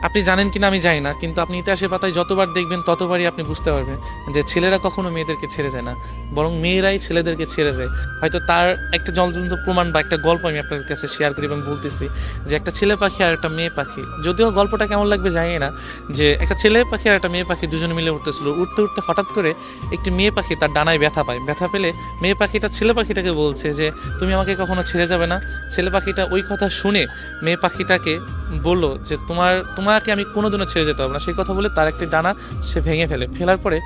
আপনি জানেন কিনা আমি জানি না, কিন্তু আপনি ইতিহাসের পাতায় যতবার দেখবেন ততবারই আপনি বুঝতে পারবেন যে ছেলেরা কখনো মেয়েদেরকে ছেড়ে যায় না, বরং মেয়েরাই ছেলেদেরকে ছেড়ে যায়। হয়তো তার একটা জ্বলন্ত প্রমাণ বা একটা গল্প আমি আপনার কাছে শেয়ার করি এবং বলতেছি যে একটা ছেলে পাখি আর একটা মেয়ে পাখি, যদিও গল্পটা কেমন লাগবে জানি না, যে একটা ছেলে পাখি আর একটা মেয়ে পাখি দুজনে মিলে উঠতেছিল, উঠতে উঠতে হঠাৎ করে একটি মেয়ে পাখি তার ডানায় ব্যথা পায়। ব্যথা পেলে মেয়ে পাখিটা ছেলে পাখিটাকে বলছে যে তুমি আমাকে কখনো ছেড়ে যাবে না। ছেলে পাখিটা ওই কথা শুনে মেয়ে পাখিটাকে বললো যে তোমাকে আমি কোনোদিনও ছেড়ে যেতে পারবো না। সেই কথা বলে তার একটি ডানা সে ভেঙে ফেলে। ফেলার পরে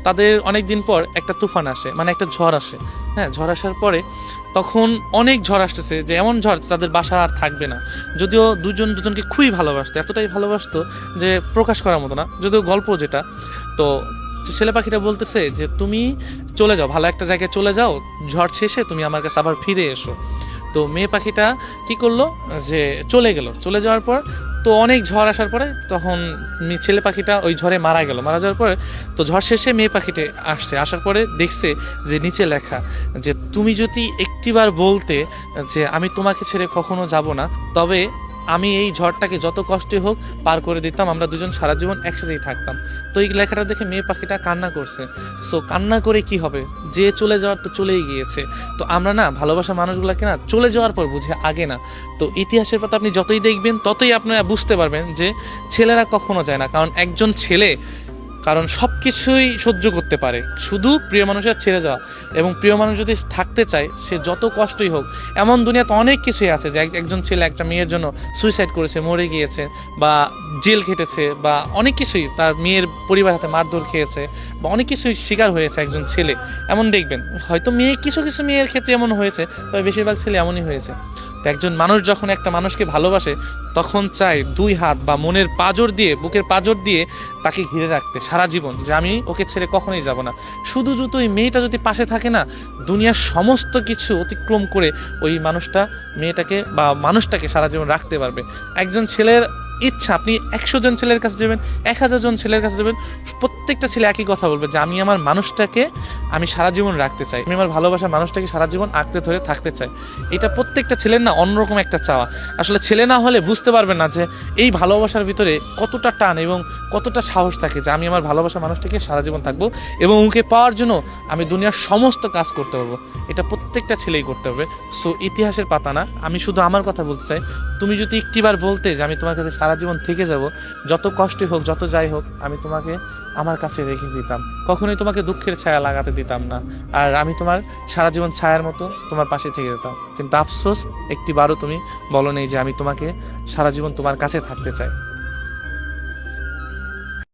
তাদের অনেক দিন পর একটা তুফান আসে, মানে একটা ঝড় আসে। হ্যাঁ, ঝড় আসার পরে তখন অনেক ঝড় আসতেছে, যে এমন ঝড় তাদের বাসা আর থাকবে না। যদিও দুজন দুজনকে খুবই ভালোবাসতো, এতটাই ভালোবাসতো যে প্রকাশ করার মতো না, যদিও গল্প যেটা। তো ছেলে পাখিটা বলতেছে যে তুমি চলে যাও, ভালো একটা জায়গায় চলে যাও, ঝড় শেষে তুমি আমার কাছে আবার ফিরে এসো। তো মেয়ে পাখিটা কি করলো, যে চলে গেল। চলে যাওয়ার পর তো অনেক ঝড় আসার পরে তখন ছেলে পাখিটা ওই ঝড়ে মারা গেল। মারা যাওয়ার পরে তো ঝড় শেষে মেয়ে পাখিটা আসছে, আসার পরে দেখছে যে নিচে লেখা যে তুমি যদি একটিবার বলতে যে আমি তোমাকে ছেড়ে কখনো যাব না, তবে আমি এই ঝড়টাকে যত কষ্টই হোক পার করে দিতাম, আমরা দুজন সারা জীবন একসাথেই থাকতাম। তো এই লেখাটা দেখে মেয়ে পাখিটা কান্না করছে। সো কান্না করে কি হবে, যে চলে যাওয়ার তো চলেই গিয়েছে। তো আমরা না ভালোবাসা মানুষগুলোকে না চলে যাওয়ার পর বুঝে, আগে না। তো ইতিহাসের পাতা আপনি যতই দেখবেন ততই আপনারা বুঝতে পারবেন যে ছেলেরা কখনো যায় না, কারণ একজন ছেলে কারণ সব কিছুই সহ্য করতে পারে, শুধু প্রিয় মানুষের ছেড়ে যাওয়া। এবং প্রিয় মানুষ যদি থাকতে চায়, সে যত কষ্টই হোক, এমন দুনিয়াতে অনেক কিছুই আছে যে একজন ছেলে একটা মেয়ের জন্য সুইসাইড করেছে, মরে গিয়েছে, বা জেল খেটেছে, বা অনেক কিছুই তার মেয়ের পরিবার হাতে মারধর খেয়েছে, বা অনেক কিছুই শিকার হয়েছে একজন ছেলে। এমন দেখবেন হয়তো মেয়ে কিছু কিছু মেয়ের ক্ষেত্রে এমন হয়েছে, তবে বেশিরভাগ ছেলে এমনই হয়েছে। তো একজন মানুষ যখন একটা মানুষকে ভালোবাসে, তখন চায় দুই হাত বা মনের পাঁজর দিয়ে, বুকের পাঁজর দিয়ে তাকে ঘিরে রাখতে সারা জীবন, যে আমি ওকে ছেড়ে কখনোই যাব না। শুধু যদি ওই মেয়েটা যদি পাশে থাকে না, দুনিয়ার সমস্ত কিছু অতিক্রম করে ওই মানুষটা মেয়েটাকে বা মানুষটাকে সারা জীবন রাখতে পারবে। একজন ছেলের ইচ্ছা, আপনি 100 জন ছেলের কাছে যাবেন, 1000 জন ছেলের কাছে যাবেন, প্রত্যেকটা ছেলে একই কথা বলবে যে আমি আমার মানুষটাকে আমি সারা জীবন রাখতে চাই, আমি আমার ভালোবাসার মানুষটাকে সারা জীবন আঁকড়ে ধরে থাকতে চাই। এটা প্রত্যেকটা ছেলের না অন্যরকম একটা চাওয়া। আসলে ছেলে না হলে বুঝতে পারবেন না যে এই ভালোবাসার ভিতরে কতটা টান এবং কতটা সাহস থাকে, যে আমি আমার ভালোবাসার মানুষটাকে সারা জীবন থাকবো এবং ওকে পাওয়ার জন্য আমি দুনিয়ার সমস্ত কাজ করতে পারবো। এটা প্রত্যেকটা ছেলেই করতে হবে। সো ইতিহাসের পাতা না, আমি শুধু আমার কথা বলতে চাই। তুমি যদি একটিবার বলতে যে আমি তোমার কাছে সারা জীবন থেকে যাব, যত কষ্টই হোক, যত যাই হোক, আমি তোমাকে আমার কাছে রেখে দিতাম, কখনোই তোমাকে দুঃখের ছায়া লাগাতে দিতাম না, আর আমি তোমার সারা জীবন ছায়ার মতো তোমার পাশে থেকে যেতাম। কিন্তু আফসোস, একটিবারও তুমি বলো নেই যে আমি তোমাকে সারা জীবন তোমার কাছে থাকতে চাই।